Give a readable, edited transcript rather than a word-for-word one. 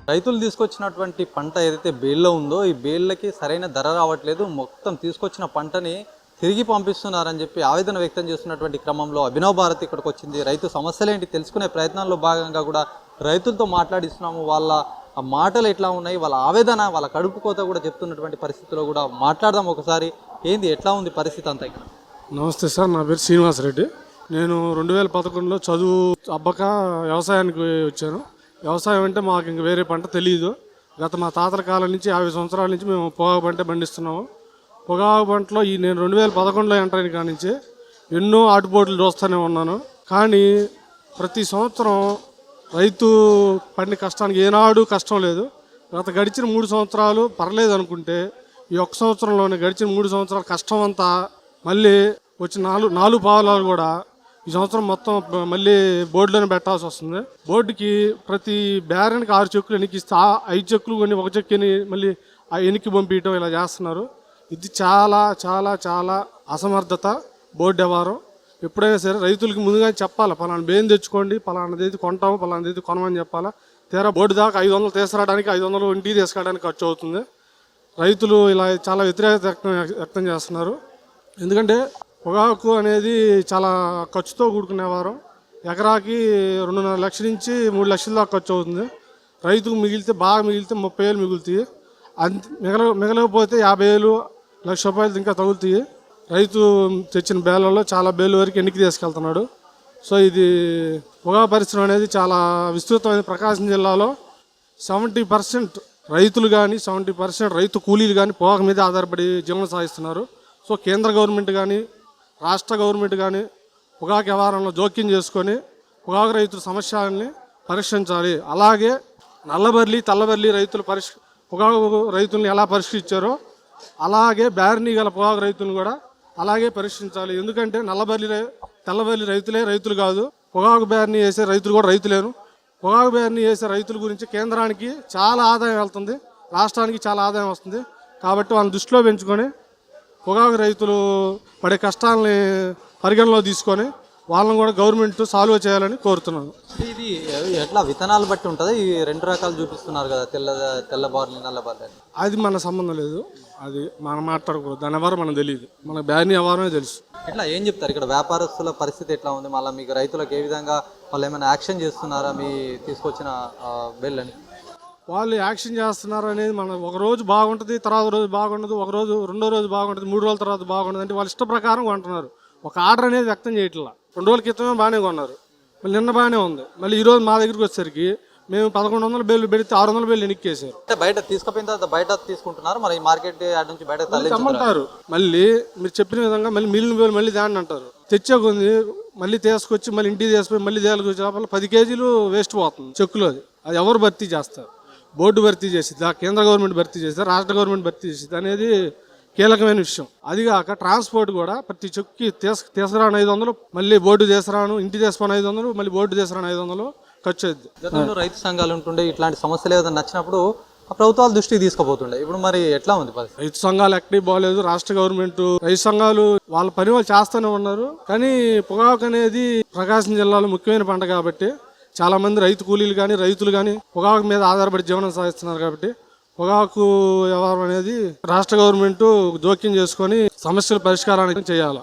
రైతులు తీసుకొచ్చినటువంటి పంట ఏదైతే బేల్లో ఉందో ఈ బేళ్ళకి సరైన ధర రావట్లేదు. మొత్తం తీసుకొచ్చిన పంటని తిరిగి పంపిస్తున్నారని చెప్పి ఆవేదన వ్యక్తం చేస్తున్నటువంటి క్రమంలో అభినవ్ భారత్ ఇక్కడికి వచ్చింది. రైతు సమస్యలేంటి తెలుసుకునే ప్రయత్నాల్లో భాగంగా కూడా రైతులతో మాట్లాడిస్తున్నాము. వాళ్ళ మాటలు ఎట్లా ఉన్నాయి, వాళ్ళ ఆవేదన, వాళ్ళ కడుపు కోత కూడా చెప్తున్నటువంటి పరిస్థితుల్లో కూడా మాట్లాడదాం ఒకసారి. ఏంది, ఎట్లా ఉంది పరిస్థితి అంతా ఇక్కడ? నమస్తే సార్, నా పేరు శ్రీనివాసరెడ్డి. నేను 2011లో చదువు అబ్బక వ్యవసాయానికి వచ్చాను. వ్యవసాయం అంటే మాకు ఇంక వేరే పంట తెలియదు. మా తాతల కాలం నుంచి 50 సంవత్సరాల నుంచి మేము పొగాకు పంట పండిస్తున్నాము. పొగాకు పంటలో నేను 2011లో ఎంటర్ అయిన కాడి నుంచి ఎన్నో ఆటుపోట్లు చూస్తూనే ఉన్నాను. కానీ ప్రతి సంవత్సరం రైతు పడిన కష్టానికి ఏనాడు కష్టం లేదు. గడిచిన 3 సంవత్సరాలు పర్లేదు అనుకుంటే ఈ ఒక్క సంవత్సరంలోనే గడిచిన 3 సంవత్సరాల కష్టం అంతా మళ్ళీ వచ్చిన నాలుగు పావులాలు కూడా ఈ సంవత్సరం మొత్తం మళ్ళీ బోర్డులోనే పెట్టాల్సి వస్తుంది. బోర్డుకి ప్రతి బేరానికి 6 చెక్కులు ఎన్నికిస్తే 5 చెక్కులు కొన్ని 1 చెక్కుని మళ్ళీ ఎన్నికి పంపించడం ఇలా చేస్తున్నారు. ఇది చాలా చాలా చాలా అసమర్థత బోర్డు వ్యవహారం. ఎప్పుడైనా సరే రైతులకి ముందుగా చెప్పాలి, పలానా బేన్ తెచ్చుకోండి, పలానాదైతే కొంటాము, పలానాదైతే కొనమని చెప్పాలా. తీరా బోర్డు దాకా 500 తీసుకురావడానికి 500 ఇంటికి తీసుకురావడానికి ఖర్చు అవుతుంది. రైతులు ఇలా చాలా వ్యతిరేకత వ్యక్తం చేస్తున్నారు. ఎందుకంటే పొగాకు అనేది చాలా ఖర్చుతో కూడుకునే వ్యవహారం. ఎకరాకి 2.5 లక్షల నుంచి 3 లక్షల దాకా ఖర్చు అవుతుంది. రైతుకు బాగా మిగిలితే 30,000 మిగులుతాయి. మిగలకపోతే 50,000, ₹1,00,000 ఇంకా తగులుతాయి. రైతు తెచ్చిన బేళ్ళలో చాలా బేలు వరకు ఎన్నికి తీసుకెళ్తున్నాడు. సో ఇది పొగాకు పరిశ్రమ అనేది చాలా విస్తృతమైన. ప్రకాశం జిల్లాలో 70% రైతులు కానీ 70% రైతు కూలీలు కానీ పొగాకు మీద ఆధారపడి జీవనం సాగిస్తున్నారు. సో కేంద్ర గవర్నమెంట్ కానీ రాష్ట్ర గవర్నమెంట్ కానీ పొగాకు వ్యవహారంలో జోక్యం చేసుకొని పొగాకు రైతుల సమస్యల్ని పరిష్కరించాలి. అలాగే నల్లబర్లి తెల్లబర్లి పొగాకు రైతుల్ని ఎలా పరిష్కరించారో అలాగే బ్యారినీ గల పొగాకు రైతులను కూడా అలాగే పరిష్కరించాలి. ఎందుకంటే తెల్లబర్లి రైతులు కాదు, పొగాకు బ్యారినీ వేసే రైతులు కూడా రైతులేను. పొగాకు బ్యారినీ వేసే రైతుల గురించి కేంద్రానికి చాలా ఆదాయం వెళ్తుంది, రాష్ట్రానికి చాలా ఆదాయం వస్తుంది. కాబట్టి వాళ్ళని దృష్టిలో పెంచుకొని పొగాకు రైతులు పడే కష్టాలని పరిగణలో తీసుకొని వాళ్ళని కూడా గవర్నమెంట్ సాల్వ్ చేయాలని కోరుతున్నాను. ఇది ఎట్లా విత్తనాలు బట్టి ఉంటుంది? ఈ 2 రకాలు చూపిస్తున్నారు కదా, తెల్ల బార్లీ నల్ల బార్లీ. అది మన సంబంధం లేదు, అది మనం మాట్లాడకూడదు. దాని ఎవరు మనకు తెలియదు, మన బ్యారినీ ఎవరనే తెలుసు. ఇట్లా ఏం చెప్తారు ఇక్కడ వ్యాపారస్తుల పరిస్థితి ఎట్లా ఉంది? మళ్ళీ మీకు రైతులకు ఏ విధంగా వాళ్ళు ఏమైనా యాక్షన్ చేస్తున్నారా మీ తీసుకొచ్చిన బెల్లని? వాళ్ళు యాక్షన్ చేస్తున్నారు అనేది మన ఒక రోజు బాగుంటుంది, తర్వాత రోజు బాగుండదు, రెండో రోజు బాగుంటుంది, 3 రోజుల తర్వాత బాగుంటుంది. అంటే వాళ్ళ ఇష్ట ప్రకారం కొంటున్నారు. ఒక ఆర్డర్ అనేది వ్యక్తం చేయట్లా. 2 రోజుల క్రితమే బాగానే కొన్నారు, మళ్ళీ నిన్న బాగానే ఉంది. మళ్ళీ ఈరోజు మా దగ్గరికి వచ్చేసరికి మేము 1100 బేలు పెడితే 600 బేలు ఎన్నికేసారు. అంటే బయట తీసుకుపోయిన తర్వాత బయట తీసుకుంటున్నారు, మరి మార్కెట్ యార్డ్ నుంచి బయట తెమ్మంటారు. మళ్ళీ మీరు చెప్పిన విధంగా మళ్ళీ మిగిలిన బేలు మళ్ళీ దాన్ని అంటారు. తెచ్చే కొంది మళ్ళీ తీసుకొచ్చి మళ్ళీ ఇంటికి తీసుకుపోయి మళ్ళీ దేనికి లోపల 10 కేజీలు వేస్ట్ పోతుంది చెక్కులు. అది ఎవరు భర్తీ చేస్తారు? బోర్డు భర్తీ చేసిద్దా, కేంద్ర గవర్నమెంట్ భర్తీ చేసిద్దా, రాష్ట్ర గవర్నమెంట్ భర్తీ చేసిద్దా అనేది కీలకమైన విషయం. అదిగాక ట్రాన్స్పోర్ట్ కూడా ప్రతి చెక్కి తీసుకురాను 500, మళ్ళీ బోర్డు తీసుకురాను ఇంటికి తీసుకుని 500, మళ్ళీ బోర్డు తీసుకురాను 500 ఖర్చు అయింది. గతంలో రైతు సంఘాలు ఉంటుండే, ఇట్లాంటి సమస్యలు ఏదైనా నచ్చినప్పుడు ఆ ప్రభుత్వాలు దృష్టికి తీసుకుపోతుండే. ఇప్పుడు మరి ఎట్లా ఉంది పరిస్థితి? రైతు సంఘాలు ఎక్కడికి బాగలేదు. రాష్ట్ర గవర్నమెంట్ రైతు సంఘాలు వాళ్ళ పని వాళ్ళు చేస్తూనే ఉన్నారు. కానీ పొగాకు అనేది ప్రకాశం జిల్లాలో ముఖ్యమైన పంట కాబట్టి చాలా మంది రైతు కూలీలు కానీ రైతులు కానీ పొగాకు మీద ఆధారపడి జీవనం సాగిస్తున్నారు. కాబట్టి పొగాకు వ్యవహారం అనేది రాష్ట్ర గవర్నమెంట్ జోక్యం చేసుకొని సమస్యల పరిష్కారానికి చేయాలి.